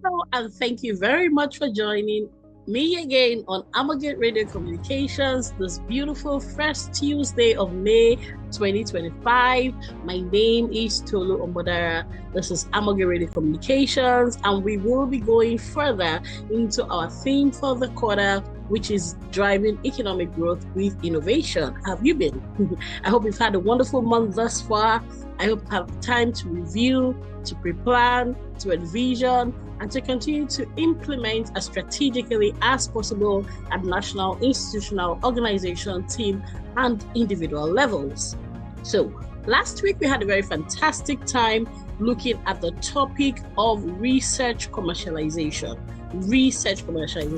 Hello, and thank you very much for joining me again on Amalgate Radio Communications this beautiful first Tuesday of May 2025. My name is Tolu Ombodara. This is Amalgate Radio Communications, and we will be going further into our theme for the quarter, which is driving economic growth with innovation. How have you been? I hope you've had a wonderful month thus far. I hope you have time to review, to pre-plan, to envision, and to continue to implement as strategically as possible at national, institutional, organization, team, and individual levels. So last week we had a very fantastic time looking at the topic of research commercialization.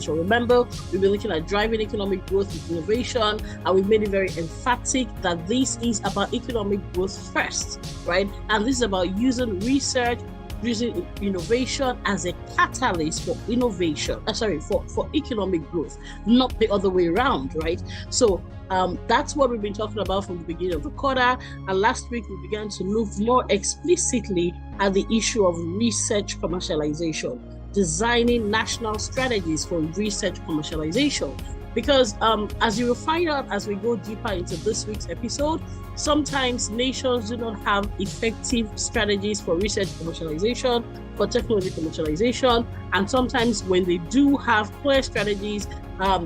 Remember, we've been looking at driving economic growth with innovation, and we've made it very emphatic that this is about economic growth first, right? And this is about using research, using innovation as a catalyst for innovation, for economic growth, not the other way around, right? So that's what we've been talking about from the beginning of the quarter. And last week we began to look more explicitly at the issue of research commercialization, designing national strategies for research commercialization. Because as you will find out as we go deeper into this week's episode, sometimes nations do not have effective strategies for research commercialization, for technology commercialization, and sometimes when they do have clear strategies,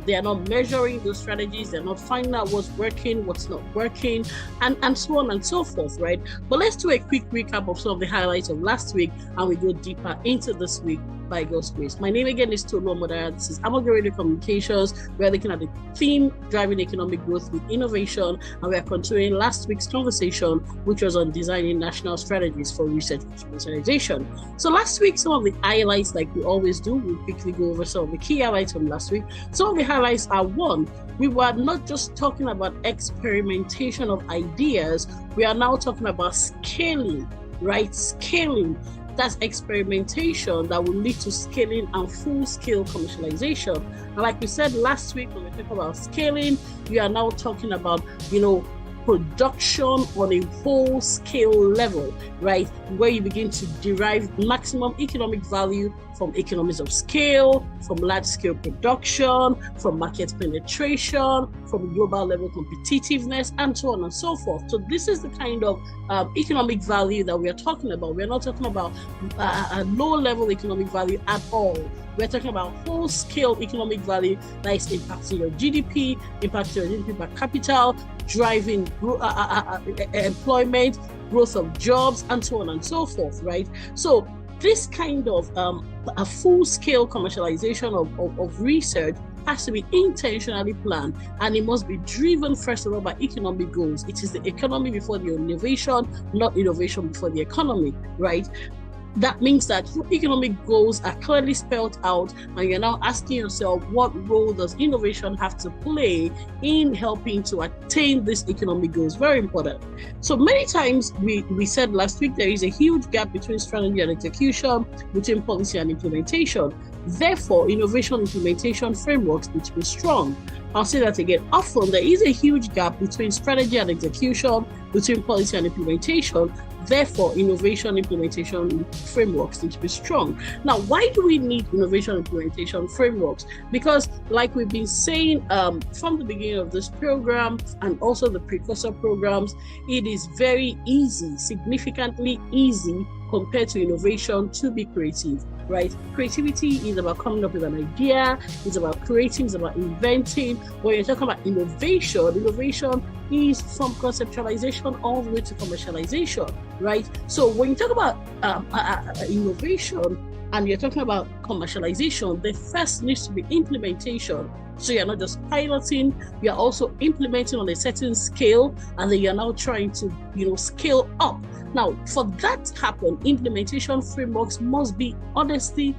they are not measuring those strategies, they're not finding out what's working, what's not working, and so on and so forth, right? But let's do a quick recap of some of the highlights of last week, and we go deeper into this week by God's grace. My name again is Tolu Ombodara. This is Amalgate Radio Communications. We're looking at the theme, driving economic growth with innovation, and we are continuing last week's conversation, which was on designing national strategies for research commercialization. So last week, some of the highlights, like we always do, we'll quickly go over some of the key highlights from last week. Some of the highlights are: one, we were not just talking about experimentation of ideas, we are now talking about scaling, right? Scaling. That's experimentation that will lead to scaling and full-scale commercialization. And like we said last week, when we talk about scaling, we are now talking about, production on a whole scale level, right? Where you begin to derive maximum economic value from economies of scale, from large scale production, from market penetration, from global level competitiveness, and so on and so forth. So this is the kind of economic value that we are talking about. We're not talking about a low level economic value at all. We're talking about whole scale economic value that is impacting your GDP, impacting your GDP per capita, driving employment, growth of jobs, and so on and so forth, right? So this kind of a full-scale commercialization of research has to be intentionally planned, and it must be driven first of all by economic goals. It is the economy before the innovation, not innovation before the economy, right? That means that your economic goals are clearly spelled out, and you're now asking yourself, what role does innovation have to play in helping to attain these economic goals? Very important. So many times we said last week, there is a huge gap between strategy and execution, between policy and implementation. Therefore, innovation implementation frameworks need to be strong. I'll say that again. Often there is a huge gap between strategy and execution, between policy and implementation. Therefore, innovation implementation frameworks need to be strong. Now, why do we need innovation implementation frameworks? Because like we've been saying from the beginning of this program and also the precursor programs, it is very easy, significantly easy compared to innovation to be creative, right? Creativity is about coming up with an idea, it's about creating, it's about inventing. When you're talking about innovation is from conceptualization all the way to commercialization, right? So when you talk about innovation and you're talking about commercialization, there first needs to be implementation. So you're not just piloting, you're also implementing on a certain scale, and then you're now trying to, scale up. Now, for that to happen, implementation frameworks must be honestly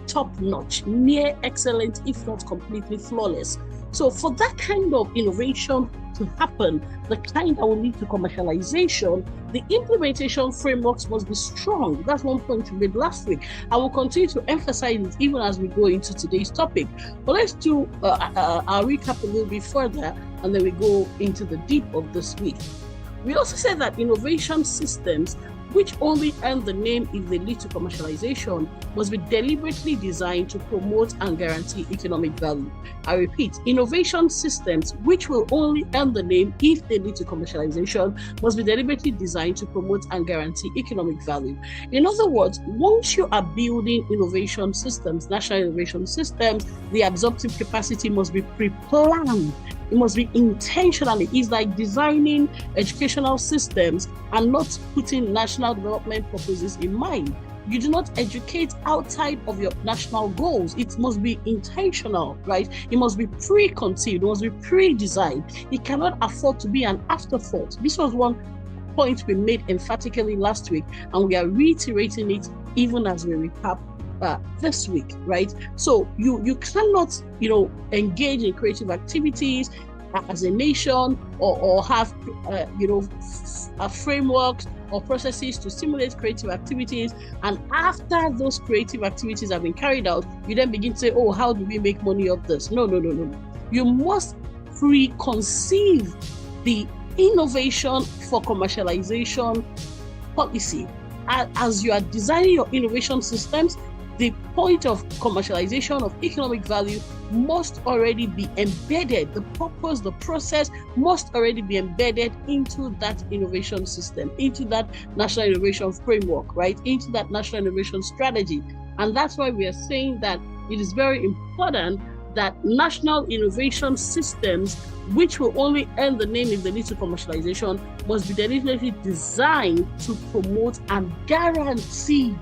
top-notch, near excellent, if not completely flawless. So for that kind of innovation to happen, the kind that will lead to commercialization, the implementation frameworks must be strong. That's one point we made last week. I will continue to emphasize it even as we go into today's topic. But let's do our recap a little bit further, and then we go into the deep of this week. We also said that innovation systems, which only earn the name if they lead to commercialization, must be deliberately designed to promote and guarantee economic value. I repeat, innovation systems, which will only earn the name if they lead to commercialization, must be deliberately designed to promote and guarantee economic value. In other words, once you are building innovation systems, national innovation systems, the absorptive capacity must be pre-planned. It must be intentionally. It's like designing educational systems and not putting national development purposes in mind. You do not educate outside of your national goals. It must be intentional, right? It must be preconceived. It must be pre-designed. It cannot afford to be an afterthought. This was one point we made emphatically last week, and we are reiterating it even as we recap this week, right? So you cannot, engage in creative activities as a nation or have, a framework or processes to stimulate creative activities. And after those creative activities have been carried out, you then begin to say, oh, how do we make money of this? No. You must preconceive the innovation for commercialization policy. As you are designing your innovation systems, the point of commercialization of economic value must already be embedded. The purpose, the process must already be embedded into that innovation system, into that national innovation framework, right? Into that national innovation strategy. And that's why we are saying that it is very important that national innovation systems, which will only earn the name if they lead to commercialization, must be deliberately designed to promote and guarantee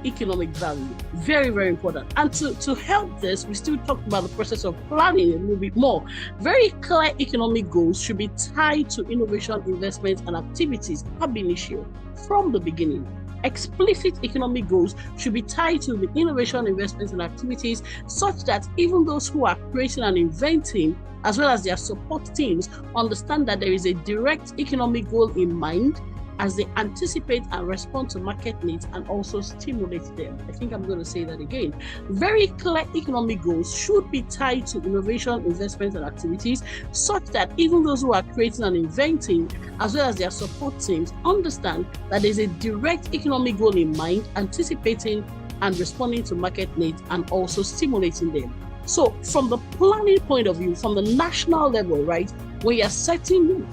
economic value. Very, very important. And to help this, we still talked about the process of planning a little bit more. Very clear economic goals should be tied to innovation, investments, and activities ab initio, from the beginning. Explicit economic goals should be tied to the innovation, investments, and activities, such that even those who are creating and inventing, as well as their support teams, understand that there is a direct economic goal in mind as they anticipate and respond to market needs and also stimulate them. I think I'm going to say that again. Very clear economic goals should be tied to innovation, investments, and activities, such that even those who are creating and inventing, as well as their support teams, understand that there's a direct economic goal in mind, anticipating and responding to market needs and also stimulating them. So from the planning point of view, from the national level, right, when you're setting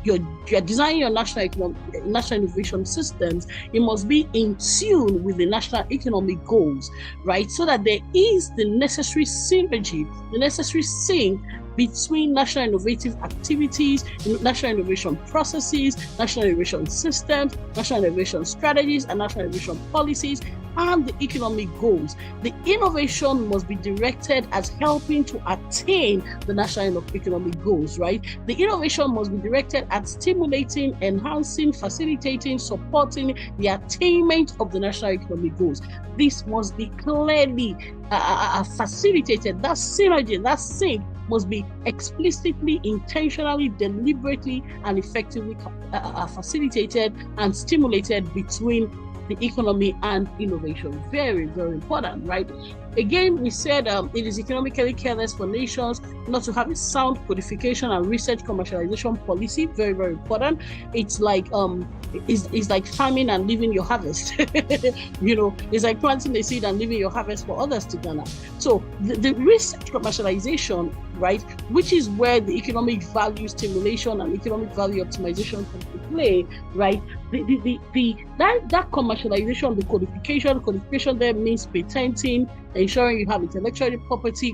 you're designing your national innovation systems, it must be in tune with the national economic goals, right? So that there is the necessary synergy, the necessary sync between national innovative activities, national innovation processes, national innovation systems, national innovation strategies, and national innovation policies, and the economic goals. The innovation must be directed as helping to attain the national economic goals, right? The innovation must be directed at stimulating, enhancing, facilitating, supporting the attainment of the national economic goals. This must be clearly facilitated. That synergy, that sync must be explicitly, intentionally, deliberately, and effectively facilitated and stimulated between the economy and innovation. Very, very important, right? Again, we said it is economically careless for nations not to have a sound codification and research commercialization policy. Very, very important. It's like it's like farming and leaving your harvest. It's like planting a seed and leaving your harvest for others to gather. So the research commercialization, right, which is where the economic value stimulation and economic value optimization comes to play, right? That commercialization, the codification there means patenting, ensuring you have intellectual property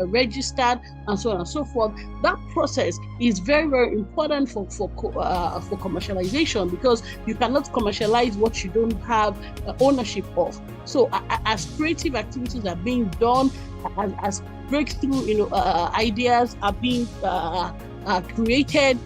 registered, and so on and so forth. That process is very, very important for commercialization, because you cannot commercialize what you don't have ownership of. So as creative activities are being done, as breakthrough ideas are being created,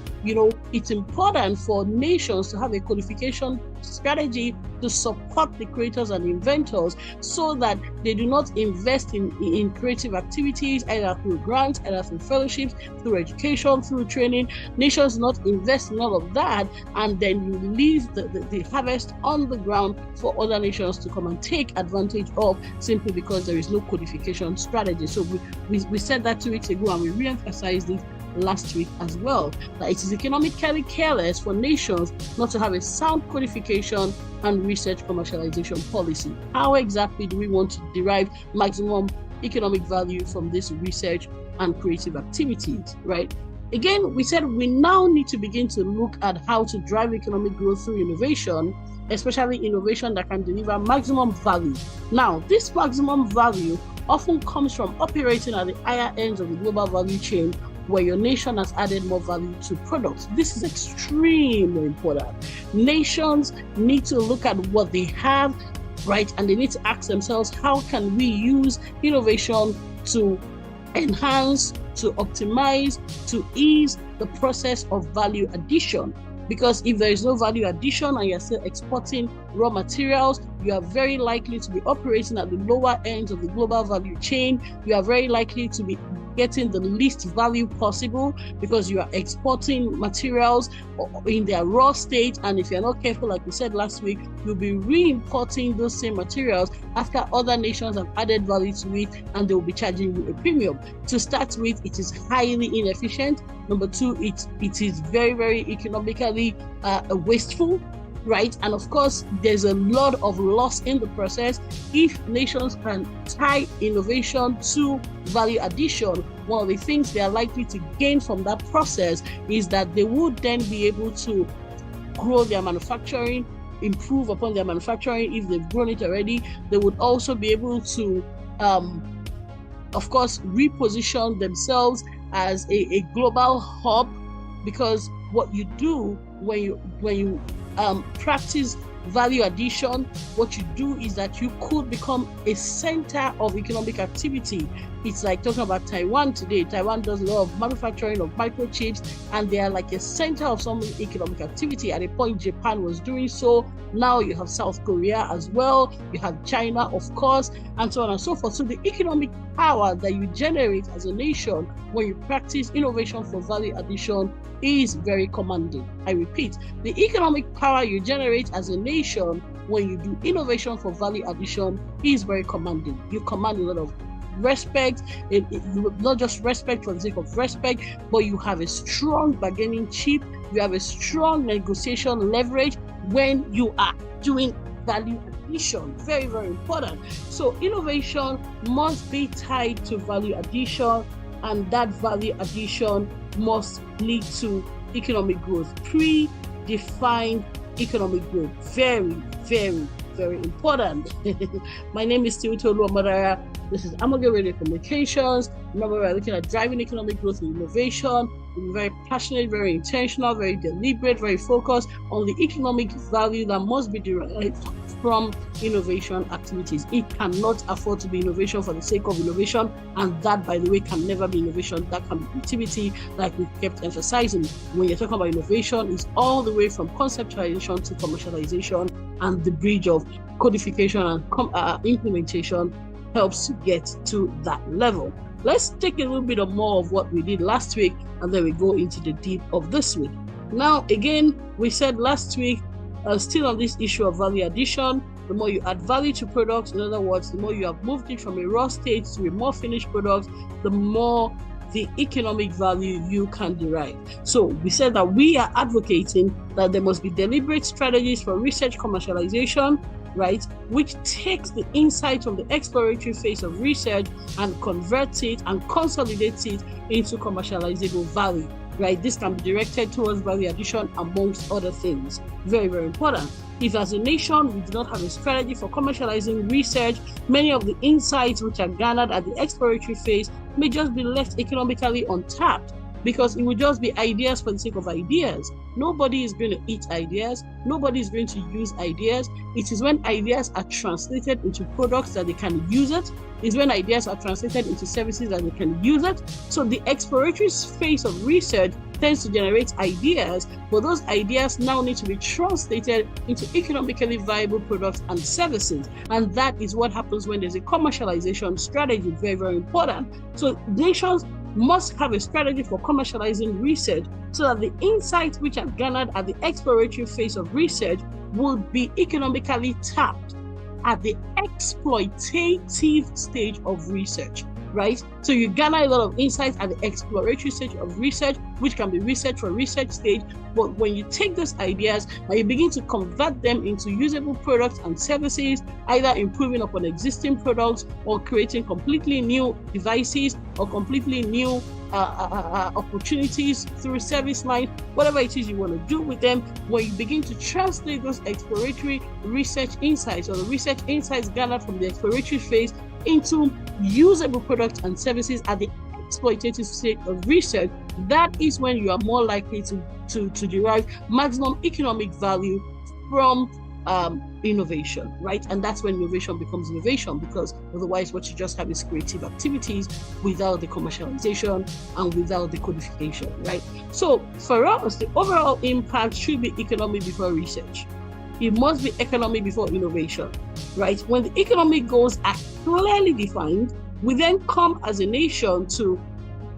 it's important for nations to have a codification strategy to support the creators and inventors, so that they do not invest in creative activities either through grants, either through fellowships, through education, through training. Nations do not invest in all of that, and then you leave the harvest on the ground for other nations to come and take advantage of, simply because there is no codification strategy. So we said that 2 weeks ago, and we re-emphasized it last week as well, that it is economically careless for nations not to have a sound codification and research commercialization policy. How exactly do we want to derive maximum economic value from this research and creative activities, right? Again, we said we now need to begin to look at how to drive economic growth through innovation, especially innovation that can deliver maximum value. Now, this maximum value often comes from operating at the higher ends of the global value chain, where your nation has added more value to products. This is extremely important. Nations need to look at what they have, right? And they need to ask themselves, how can we use innovation to enhance, to optimize, to ease the process of value addition? Because if there is no value addition and you're still exporting raw materials, you are very likely to be operating at the lower ends of the global value chain. You are very likely to be getting the least value possible because you are exporting materials in their raw state. And if you're not careful, like we said last week, you'll be re-importing those same materials after other nations have added value to it, and they will be charging you a premium. To start with, it is highly inefficient. Number two, it is very, very economically wasteful, right? And of course, there's a lot of loss in the process. If nations can tie innovation to value addition, one of the things they are likely to gain from that process is that they would then be able to grow their manufacturing, improve upon their manufacturing if they've grown it already. They would also be able to, of course, reposition themselves as a global hub, because what you do when you practice value addition, what you do is that you could become a center of economic activity. It's like talking about Taiwan today. Taiwan does a lot of manufacturing of microchips, and they are like a center of some economic activity. At a point, Japan was doing so. Now you have South Korea as well. You have China, of course, and so on and so forth. So the economic power that you generate as a nation when you practice innovation for value addition is very commanding. I repeat, the economic power you generate as a nation when you do innovation for value addition is very commanding. You command a lot of respect, not just respect for the sake of respect, but you have a strong bargaining chip, you have a strong negotiation leverage when you are doing value addition. Very, very important. So innovation must be tied to value addition, and that value addition must lead to economic growth, predefined economic growth. Very, very, very important. My name is Tiwitolu Amadara. This is Amoge Radio Communications. Remember, we're looking at driving economic growth and innovation. We're very passionate, very intentional, very deliberate, very focused on the economic value that must be derived from innovation activities. It cannot afford to be innovation for the sake of innovation, and that, by the way, can never be innovation. That can be activity, like we kept emphasizing. When you're talking about innovation, it's all the way from conceptualization to commercialization, and the bridge of codification and implementation helps to get to that level. Let's take a little bit more of what we did last week, and then we go into the deep of this week. Now, again, we said last week, still on this issue of value addition, the more you add value to products, in other words, the more you have moved it from a raw state to a more finished product, the more the economic value you can derive. So we said that we are advocating that there must be deliberate strategies for research commercialization, right, which takes the insight from the exploratory phase of research and converts it and consolidates it into commercializable value, right? This can be directed towards value addition, amongst other things. Very, very important. If as a nation we do not have a strategy for commercializing research, many of the insights which are garnered at the exploratory phase may just be left economically untapped, because it would just be ideas for the sake of ideas. Nobody is going to eat ideas. Nobody is going to use ideas. It is when ideas are translated into products that they can use it. It's when ideas are translated into services that they can use it. So the exploratory phase of research tends to generate ideas, but those ideas now need to be translated into economically viable products and services. And that is what happens when there's a commercialization strategy. Very, very important. So nations must have a strategy for commercializing research so that the insights which are garnered at the exploratory phase of research will be economically tapped at the exploitative stage of research. right? So you gather a lot of insights at the exploratory stage of research, which can be research for research stage. But when you take those ideas and you begin to convert them into usable products and services, either improving upon existing products or creating completely new devices or completely new opportunities through service line, whatever it is you want to do with them, when you begin to translate those exploratory research insights or the research insights gathered from the exploratory phase into usable products and services at the exploitative stage of research, that is when you are more likely to derive maximum economic value from innovation, right? And that's when innovation becomes innovation, because otherwise what you just have is creative activities without the commercialization and without the codification, right? So for us, the overall impact should be economic before research. It must be economic before innovation, right? When the economic goals are clearly defined, we then come as a nation to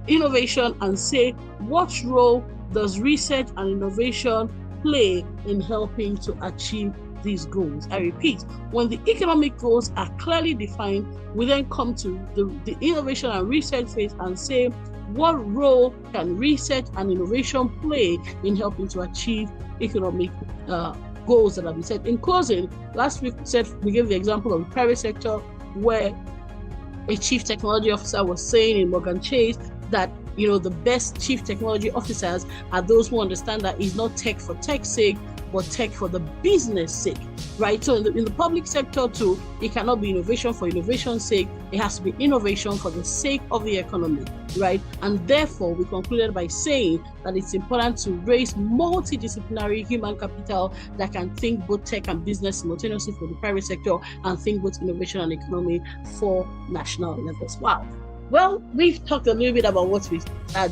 innovation and say, what role does research and innovation play in helping to achieve these goals? I repeat, when the economic goals are clearly defined, we then come to the innovation and research phase and say, what role can research and innovation play in helping to achieve economic goals that have been set? In closing, last week we gave the example of the private sector, where a chief technology officer was saying in Morgan Chase that the best chief technology officers are those who understand that it's not tech for tech's sake, but tech for the business sake, right? So in the public sector too, it cannot be innovation for innovation's sake. It has to be innovation for the sake of the economy, right? And therefore, we concluded by saying that it's important to raise multidisciplinary human capital that can think both tech and business simultaneously for the private sector and think both innovation and economy for national levels. Wow. Well, we've talked a little bit about what we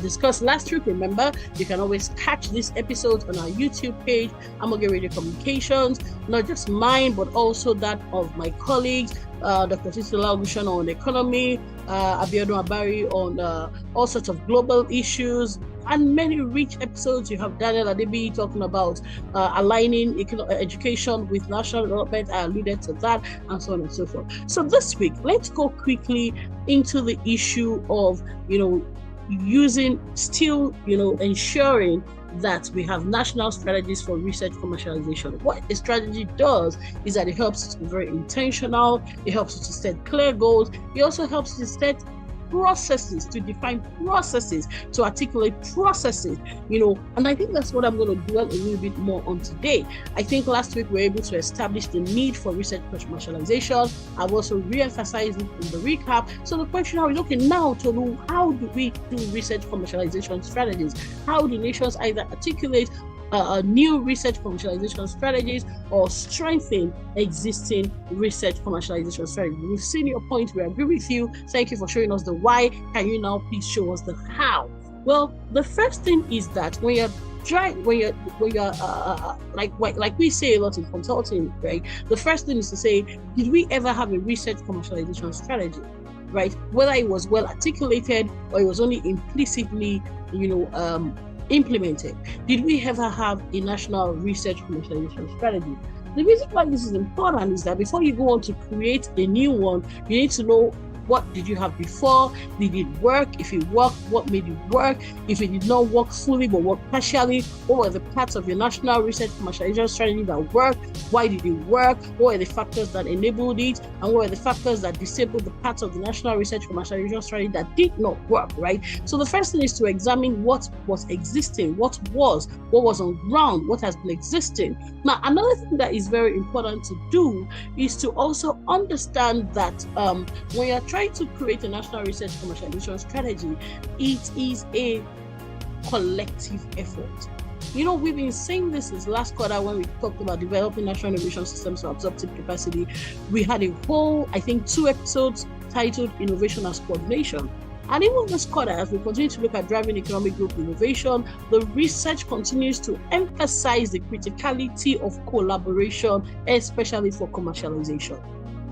discussed last week. Remember, you can always catch this episode on our YouTube page, Amoge Radio Communications, not just mine, but also that of my colleagues, Dr. Titola Ogunsona on economy, Abiodun Abari on all sorts of global issues, and many rich episodes. You have Daniel Adebi talking about aligning education with national development. I alluded to that, and so on and so forth. So this week, let's go quickly into the issue of, ensuring that we have national strategies for research commercialization. What a strategy does is that it helps us to be very intentional. It helps us to set clear goals. It also helps us to set processes, to define processes, to articulate processes, and I think that's what I'm going to dwell a little bit more on today. I think last week we were able to establish the need for research commercialization. I've also re-emphasized it in the recap. So the question now is, okay, now to know, how do we do research commercialization strategies? How do nations either articulate new research commercialization strategies or strengthen existing research commercialization strategies? We've seen your point. We agree with you. Thank you for showing us the why. Can you now please show us the how? Well, the first thing is that when you're like we say a lot in consulting, right? The first thing is to say, did we ever have a research commercialization strategy, right? Whether it was well articulated or it was only implicitly, implemented. Did we ever have a national research commercialization strategy? The reason why this is important is that before you go on to create a new one, you need to know, what did you have before? Did it work? If it worked, what made it work? If it did not work fully but worked partially, what were the parts of your national research commercialization strategy that worked? Why did it work? What were the factors that enabled it? And what were the factors that disabled the parts of the national research commercialization strategy that did not work, right? So the first thing is to examine what was existing, what was on ground, what has been existing. Now, another thing that is very important to do is to also understand that when you're trying to create a national research commercialization strategy, it is a collective effort. We've been saying this since last quarter when we talked about developing national innovation systems for absorptive capacity. We had a whole, 2 episodes titled Innovation as Coordination. And even this quarter, as we continue to look at driving economic growth innovation, the research continues to emphasize the criticality of collaboration, especially for commercialization.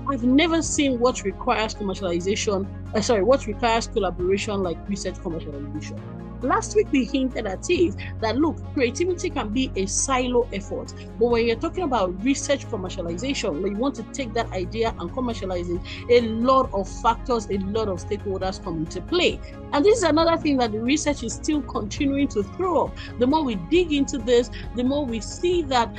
I've never seen what requires collaboration like research commercialization. last week we hinted at it that look, creativity can be a silo effort. But when you're talking about research commercialization, when you want to take that idea and commercialize it, a lot of factors, a lot of stakeholders come into play. And this is another thing that the research is still continuing to throw up. The more we dig into this, the more we see that,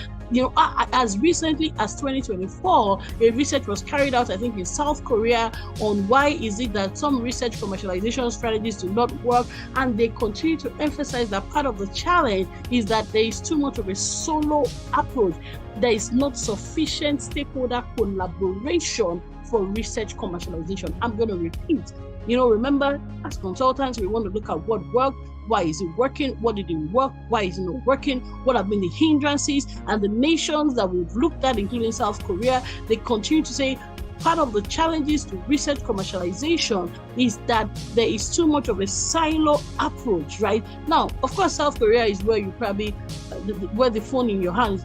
as recently as 2024, a research was carried out, I think, in South Korea on why is it that some research commercialization strategies do not work, and they continue to emphasize that part of the challenge is that there is too much of a solo approach. There is not sufficient stakeholder collaboration for research commercialization. I'm going to repeat. Remember, as consultants, we want to look at what worked. Why is it working? What didn't work? Why is it not working? What have been the hindrances? And the nations that we've looked at, including South Korea, they continue to say part of the challenges to research commercialization is that there is too much of a silo approach, right? Now, of course, South Korea is where you probably, where the phone in your hands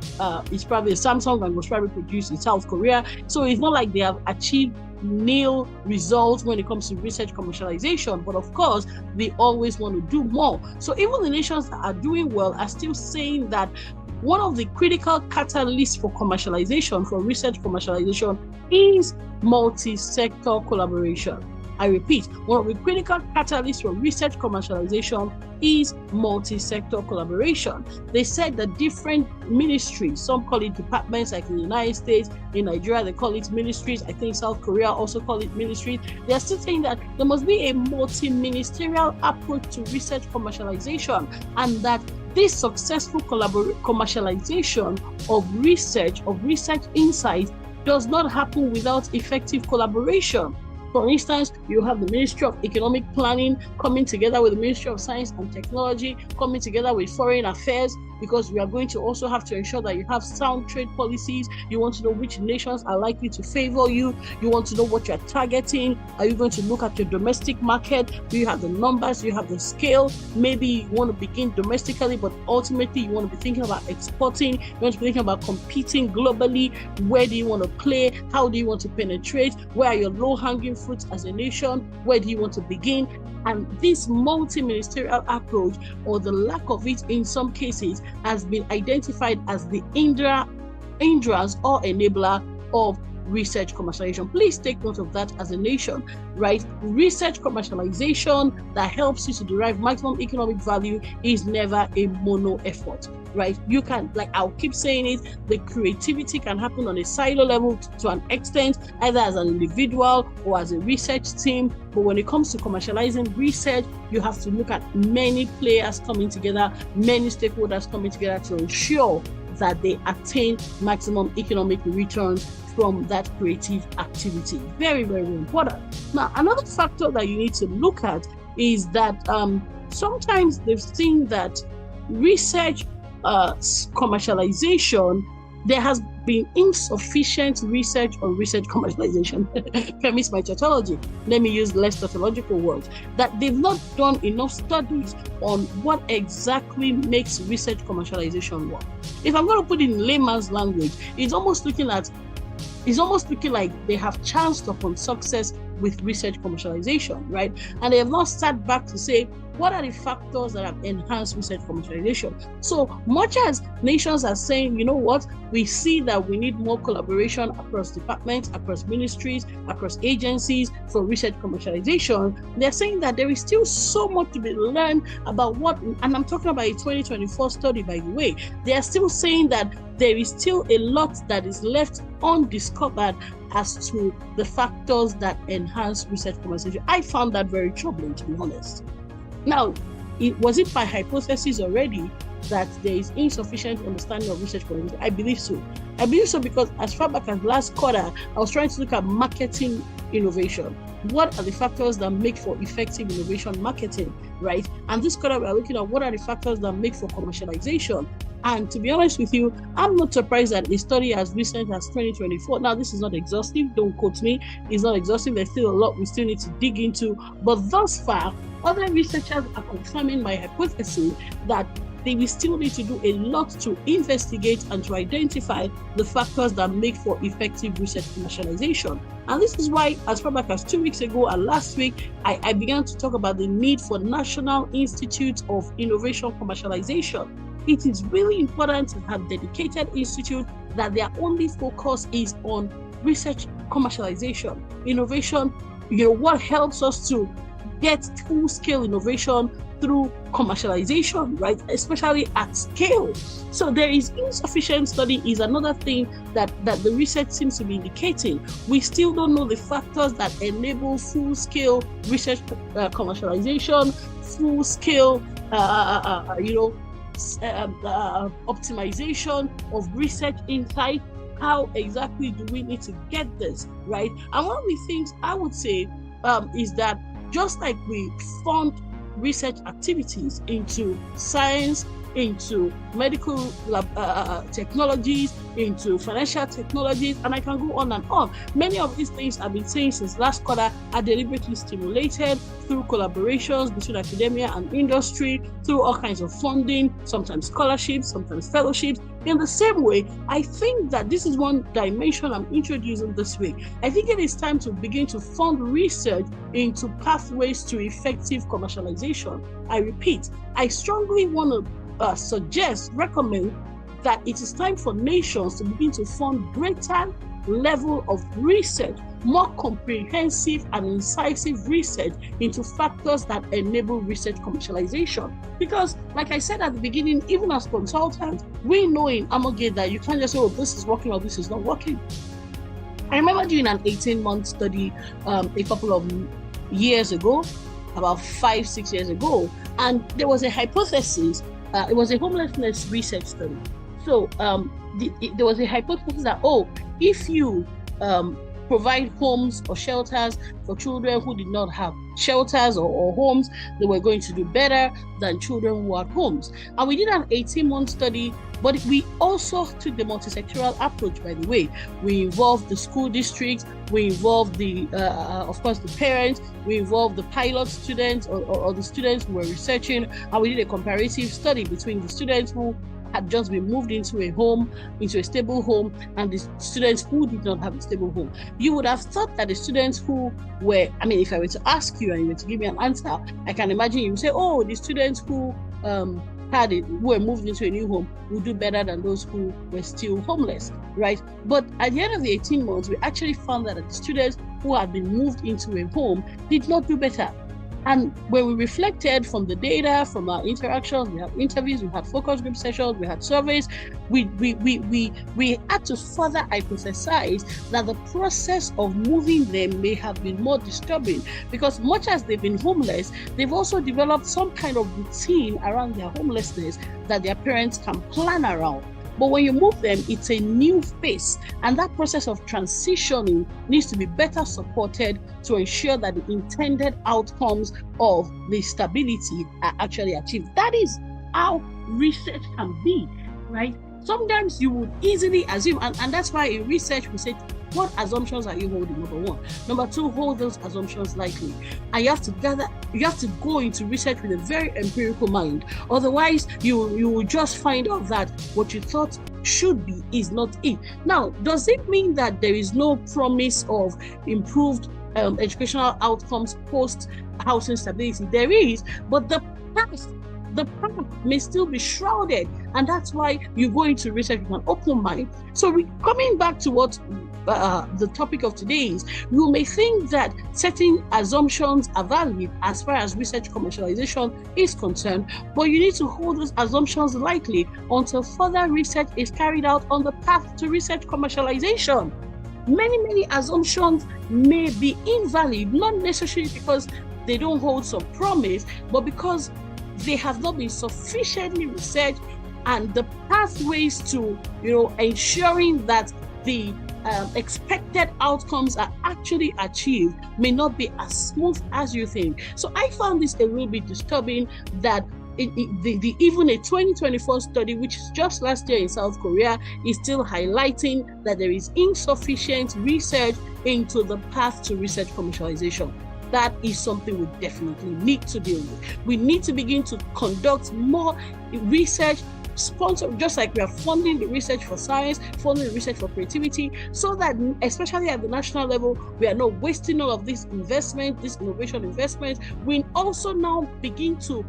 is probably a Samsung and was probably produced in South Korea. So it's not like they have achieved nil results when it comes to research commercialization, but of course they always want to do more. So even the nations that are doing well are still saying that one of the critical catalysts for commercialization, for research commercialization, is multi-sector collaboration. I repeat, one of the critical catalysts for research commercialization is multi-sector collaboration. They said that different ministries, some call it departments, like in the United States, in Nigeria they call it ministries, I think South Korea also call it ministries. They are still saying that there must be a multi-ministerial approach to research commercialization, and that this successful commercialization of research insights does not happen without effective collaboration. For instance, you have the Ministry of Economic Planning coming together with the Ministry of Science and Technology, coming together with Foreign Affairs, because we are going to also have to ensure that you have sound trade policies. You want to know which nations are likely to favor you. You want to know what you're targeting. Are you going to look at your domestic market? Do you have the numbers? Do you have the scale? Maybe you want to begin domestically, but ultimately you want to be thinking about exporting. You want to be thinking about competing globally. Where do you want to play? How do you want to penetrate? Where are your low-hanging fruits as a nation? Where do you want to begin? And this multi-ministerial approach, or the lack of it in some cases, has been identified as the hindrance or enabler of research commercialization. Please take note of that as a nation, right? Research commercialization that helps you to derive maximum economic value is never a mono effort, right? You can, like I'll keep saying it, the creativity can happen on a silo level to an extent, either as an individual or as a research team. But when it comes to commercializing research, you have to look at many players coming together, many stakeholders coming together to ensure that they attain maximum economic returns from that creative activity. Very, very important. Now, another factor that you need to look at is that sometimes they've seen that research commercialization, there has been insufficient research on research commercialization. Permits my tautology. Let me use less tautological words. That they've not done enough studies on what exactly makes research commercialization work. If I'm going to put it in layman's language, it's almost looking like they have chanced upon success with research commercialization, right? And they have not sat back to say, what are the factors that have enhanced research commercialization? So much as nations are saying, you know what, we see that we need more collaboration across departments, across ministries, across agencies for research commercialization, they're saying that there is still so much to be learned about what, and I'm talking about a 2024 study, by the way, they are still saying that there is still a lot that is left undiscovered as to the factors that enhance research commercialization. I found that very troubling, to be honest. Now, was it by hypothesis already that there is insufficient understanding of research commercialization? I believe so. I believe so because as far back as last quarter, I was trying to look at marketing innovation. What are the factors that make for effective innovation marketing, right? And this quarter, we're looking at what are the factors that make for commercialization. And to be honest with you, I'm not surprised that a study as recent as 2024, now this is not exhaustive, don't quote me, it's not exhaustive, there's still a lot we still need to dig into, but thus far, other researchers are confirming my hypothesis that we still need to do a lot to investigate and to identify the factors that make for effective research commercialization. And this is why, as far back as 2 weeks ago and last week, I began to talk about the need for National Institutes of Innovation Commercialization. It is really important to have dedicated institutes that their only focus is on research commercialization, innovation, what helps us to get full-scale innovation through commercialization, right? Especially at scale. So there is insufficient study is another thing that the research seems to be indicating. We still don't know the factors that enable full-scale research commercialization, full-scale, optimization of research insight. How exactly do we need to get this, right? And one of the things I would say is that just like we fund research activities into science, into medical technologies, into financial technologies, and I can go on and on. Many of these things I've been saying since last quarter are deliberately stimulated through collaborations between academia and industry, through all kinds of funding, sometimes scholarships, sometimes fellowships. In the same way, I think that this is one dimension I'm introducing this week. I think it is time to begin to fund research into pathways to effective commercialization. I repeat, I strongly want to recommend that it is time for nations to begin to fund greater level of research, more comprehensive and incisive research into factors that enable research commercialization. Because, like I said at the beginning, even as consultants, we know in Amalgate that you can't just say, oh, this is working or this is not working. I remember doing an 18-month study a couple of years ago, about 5-6 years ago, and there was a hypothesis. It was a homelessness research study. So there was a hypothesis that, if you provide homes or shelters for children who did not have shelters or homes, they were going to do better than children who had homes. And we did an 18-month study, but we also took the multisectoral approach, by the way. We involved the school districts, we involved of course, the parents, we involved the pilot students or the students who were researching, and we did a comparative study between the students who had just been moved into a stable home, and the students who did not have a stable home. You would have thought that the students who were, if I were to ask you and you were to give me an answer, I can imagine you would say, the students who were moved into a new home would do better than those who were still homeless, right? But at the end of the 18 months, we actually found that the students who had been moved into a home did not do better. And when we reflected from the data, from our interactions, we had interviews, we had focus group sessions, we had surveys, we had to further hypothesize that the process of moving them may have been more disturbing, because much as they've been homeless, they've also developed some kind of routine around their homelessness that their parents can plan around. But when you move them, it's a new phase, and that process of transitioning needs to be better supported to ensure that the intended outcomes of the stability are actually achieved. That is how research can be, right? Sometimes you would easily assume, and that's why in research we say, what assumptions are you holding? Number one. Number two, hold those assumptions lightly. And you have to go into research with a very empirical mind. Otherwise, you will just find out that what you thought should be is not it. Now, does it mean that there is no promise of improved educational outcomes post housing stability? There is, but the path may still be shrouded, and that's why you go into research with an open mind. So coming back to what the topic of today is, you may think that certain assumptions are valid as far as research commercialization is concerned, but you need to hold those assumptions lightly until further research is carried out on the path to research commercialization. Many assumptions may be invalid, not necessarily because they don't hold some promise, but because they have not been sufficiently researched, and the pathways to ensuring that the expected outcomes are actually achieved may not be as smooth as you think. So I found this a little bit disturbing that even a 2024 study, which is just last year in South Korea, is still highlighting that there is insufficient research into the path to research commercialization. that is something we definitely need to deal with. We need to begin to conduct more research, sponsor, just like we are funding the research for science, funding the research for creativity, so that especially at the national level, we are not wasting all of this investment, this innovation investment. We also now begin to,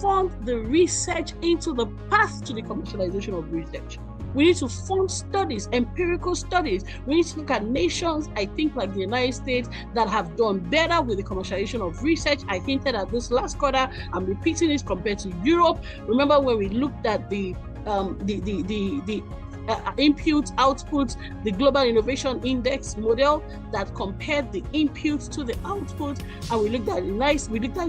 fund the research into the path to the commercialization of research. We need to fund studies, empirical studies. We need to look at nations, I think, like the United States, that have done better with the commercialization of research. I hinted at this last quarter. I'm repeating this compared to Europe. Remember when we looked at the inputs, outputs, the Global Innovation Index model that compared the inputs to the outputs, and we looked at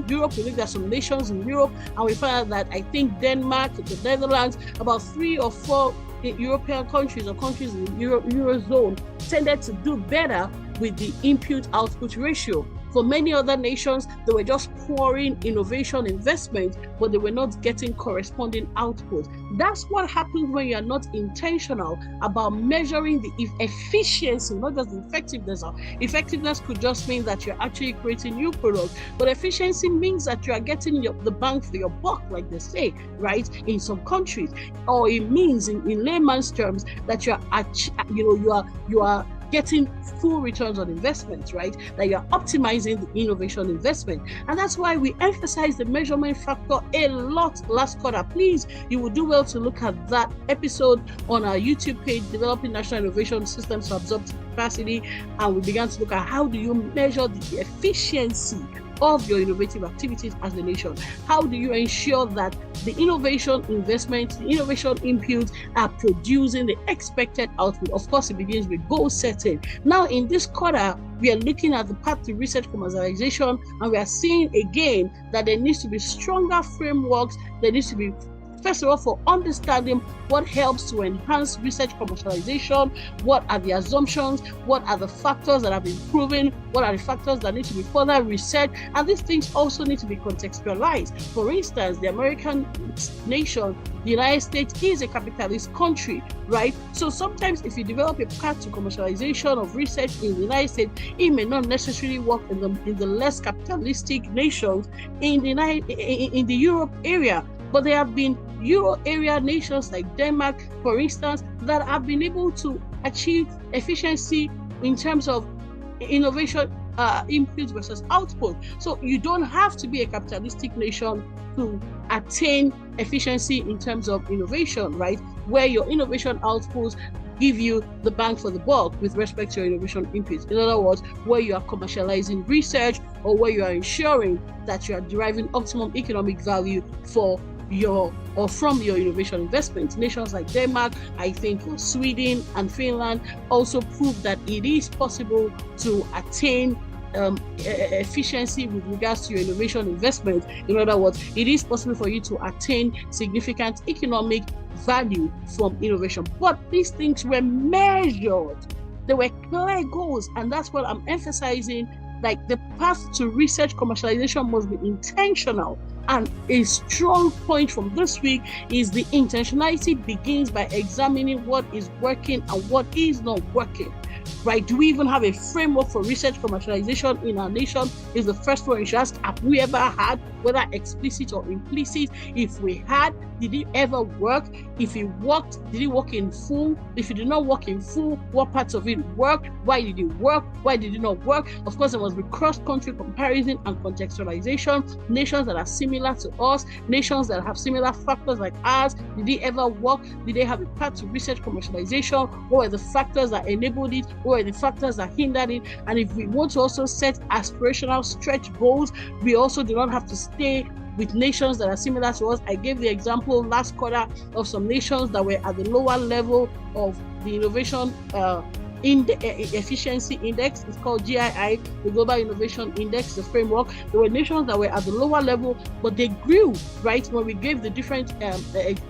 Europe, we looked at some nations in Europe, and we found out that I think Denmark, the Netherlands, about 3 or 4 European countries or countries in the Eurozone tended to do better with the input-output ratio. For many other nations, they were just pouring innovation investment, but they were not getting corresponding output. That's what happens when you are not intentional about measuring the efficiency, not just the effectiveness. Effectiveness could just mean that you're actually creating new products, but efficiency means that you are getting the bang for your buck, like they say, right, in some countries. Or it means, in layman's terms, that you are getting full returns on investment, right? That you're optimizing the innovation investment. And that's why we emphasize the measurement factor a lot last quarter. Please, you will do well to look at that episode on our YouTube page, Developing National Innovation Systems for Absorptive Capacity. And we began to look at how do you measure the efficiency of your innovative activities as a nation. How do you ensure that the innovation investment, the innovation inputs are producing the expected output? Of course, it begins with goal setting. Now, in this quarter, we are looking at the path to research commercialization, and we are seeing again that there needs to be stronger frameworks. There needs to be, first of all, for understanding what helps to enhance research commercialization, what are the assumptions, what are the factors that have been proven, what are the factors that need to be further researched, and these things also need to be contextualized. For instance, the American nation, the United States, is a capitalist country, right? So sometimes if you develop a path to commercialization of research in the United States, it may not necessarily work in the less capitalistic nations in the Europe area. But there have been Euro area nations like Denmark, for instance, that have been able to achieve efficiency in terms of innovation input versus output. So you don't have to be a capitalistic nation to attain efficiency in terms of innovation, right? Where your innovation outputs give you the bang for the buck with respect to your innovation inputs. In other words, where you are commercializing research or where you are ensuring that you are deriving optimum economic value from your innovation investments. Nations like Denmark, I think Sweden and Finland also prove that it is possible to attain efficiency with regards to your innovation investment. In other words, it is possible for you to attain significant economic value from innovation. But these things were measured. They were clear goals, and that's what I'm emphasizing. Like, the path to research commercialization must be intentional. And a strong point from this week is the intentionality begins by examining what is working and what is not working. Right? Do we even have a framework for research commercialization in our nation? Is the first one you should ask. Have we ever had, whether explicit or implicit? If we had, did it ever work? If it worked, did it work in full? If it did not work in full, what parts of it worked? Why did it work? Why did it not work? Of course, there must be cross-country comparison and contextualization. Nations that are similar to us, nations that have similar factors like ours, did it ever work? Did they have a path to research commercialization? What were the factors that enabled it? What were the factors that hindered it? And if we want to also set aspirational stretch goals, we also do not have to stay with nations that are similar to us. I gave the example last quarter of some nations that were at the lower level of the innovation efficiency index. It's called GII, the Global Innovation Index, the framework. There were nations that were at the lower level, but they grew, right? When we gave the different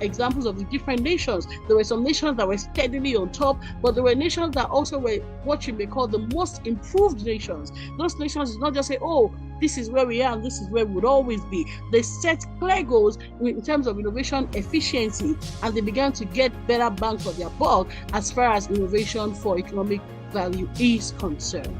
examples of the different nations, there were some nations that were steadily on top, but there were nations that also were what you may call the most improved nations. Those nations is not just say, oh, this is where we are and this is where we would always be. They set clear goals in terms of innovation efficiency, and they began to get better bang for their buck as far as innovation for economic value is concerned.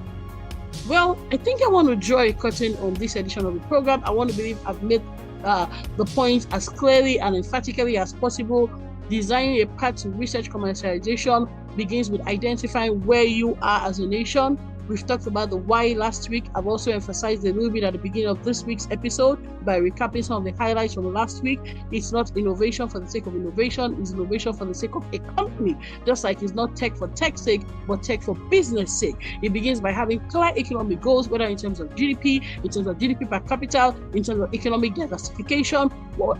Well, I think I want to draw a curtain on this edition of the program. I want to believe I've made the point as clearly and emphatically as possible. Designing a path to research commercialization begins with identifying where you are as a nation. We've talked about the why last week. I've also emphasized a little bit at the beginning of this week's episode by recapping some of the highlights from last week. It's not innovation for the sake of innovation, it's innovation for the sake of a company. Just like it's not tech for tech's sake, but tech for business sake. It begins by having clear economic goals, whether in terms of GDP, in terms of GDP per capita, in terms of economic diversification.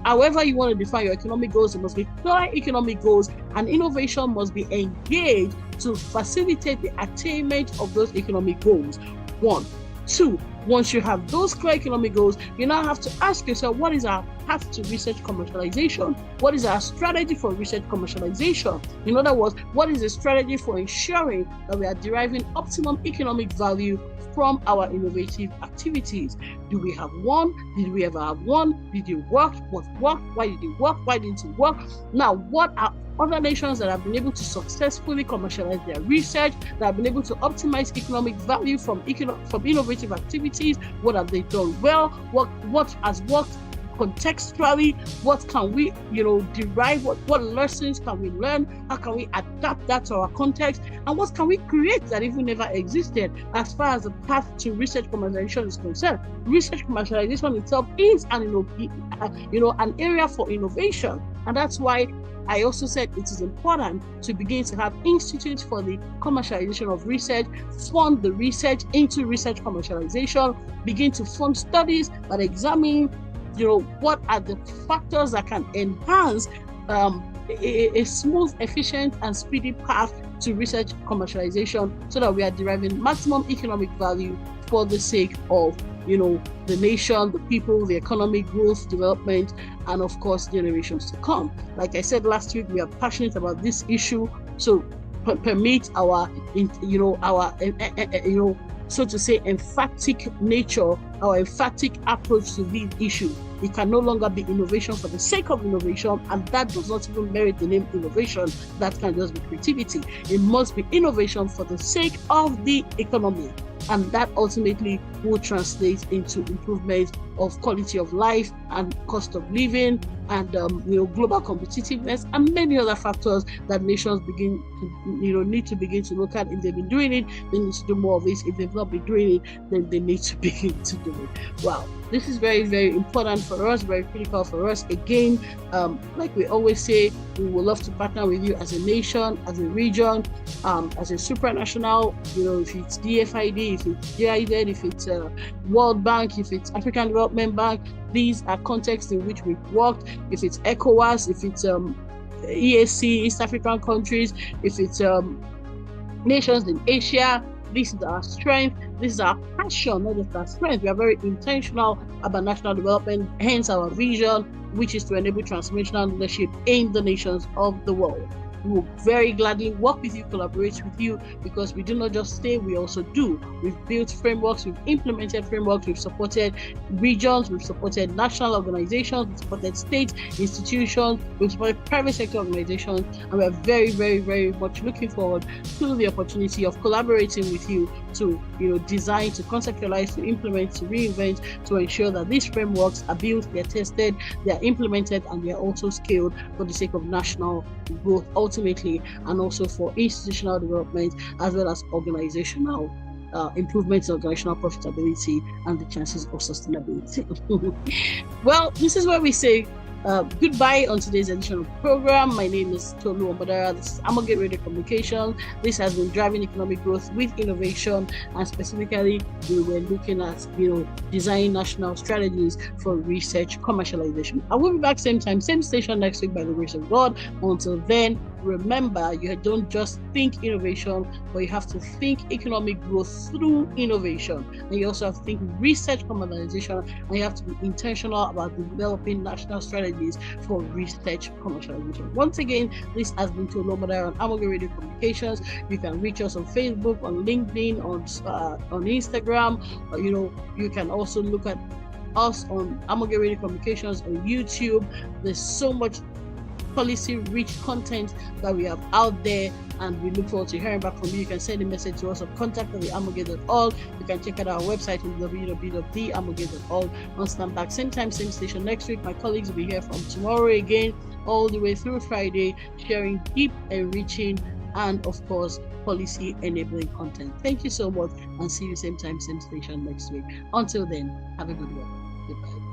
However you want to define your economic goals, it must be clear economic goals, and innovation must be engaged to facilitate the attainment of those economic goals. 1. 2. Once you have those clear economic goals, you now have to ask yourself, what is our path to research commercialization? What is our strategy for research commercialization? In other words, what is the strategy for ensuring that we are deriving optimum economic value from our innovative activities? Do we have one? Did we ever have one? Did it work? What worked? Why did it work? Why didn't it work? Now, what are other nations that have been able to successfully commercialize their research, that have been able to optimize economic value from innovative activities? What have they done well? What has worked contextually? What can we derive? What lessons can we learn? How can we adapt that to our context? And what can we create that even never existed? As far as the path to research commercialization is concerned, research commercialization itself is an area for innovation, and that's why I also said it is important to begin to have institutes for the commercialization of research, fund the research into research commercialization, begin to fund studies that examine, what are the factors that can enhance a smooth, efficient, and speedy path to research commercialization, so that we are deriving maximum economic value for the sake of the nation, the people, the economic growth, development, and of course generations to come. Like I said last week, we are passionate about this issue, so permit our so to say emphatic nature, our emphatic approach to this issue. It can no longer be innovation for the sake of innovation, and that does not even merit the name innovation. That can just be creativity. It must be innovation for the sake of the economy, and that ultimately will translate into improvement of quality of life and cost of living, and global competitiveness, and many other factors that nations need to begin to look at. If they've been doing it, they need to do more of it. If they've not been doing it, then they need to begin to do it. Wow, this is very, very important for us, very critical for us. Again, like we always say, we would love to partner with you as a nation, as a region, as a supranational, if it's DFID, if it's GIZ, if it's World Bank, if it's African Development Bank. These are contexts in which we've worked. If it's ECOWAS, if it's EAC, East African countries, if it's nations in Asia, this is our strength, this is our passion, not just our strength. We are very intentional about national development, hence our vision, which is to enable transformational leadership in the nations of the world. We will very gladly work with you, collaborate with you, because we do not just say, we also do. We've built frameworks, we've implemented frameworks, we've supported regions, we've supported national organizations, we've supported state institutions, we've supported private sector organizations, and we are very, very, very much looking forward to the opportunity of collaborating with you to design, to conceptualize, to implement, to reinvent, to ensure that these frameworks are built, they're tested, they're implemented, and they're also scaled for the sake of national growth ultimately, and also for institutional development, as well as organizational improvements in organizational profitability and the chances of sustainability. Well, this is where we say goodbye on today's edition of the program. My name is Tolu Ombadara. This is Amogate Radio Communications. This has been Driving Economic Growth with Innovation, and specifically we were looking at designing national strategies for research commercialization. I will be back same time, same station next week by the grace of God. Until then, remember, you don't just think innovation, but you have to think economic growth through innovation, and you also have to think research commercialization, and you have to be intentional about developing national strategies for research commercialization. Once again, this has been Tolu Ombadara on Amogate Radio Communications. You can reach us on Facebook, on LinkedIn, on Instagram. You can also look at us on Amogate Radio Communications on YouTube. There's so much policy rich content that we have out there, and we look forward to hearing back from you. You can send a message to us on contact@theamogate.org. You can check out our website on www.theamogate.org. On stand back, same time, same station next week. My colleagues will be here from tomorrow again, all the way through Friday, sharing deep, enriching, and of course, policy enabling content. Thank you so much, and see you same time, same station next week. Until then, have a good one. Goodbye.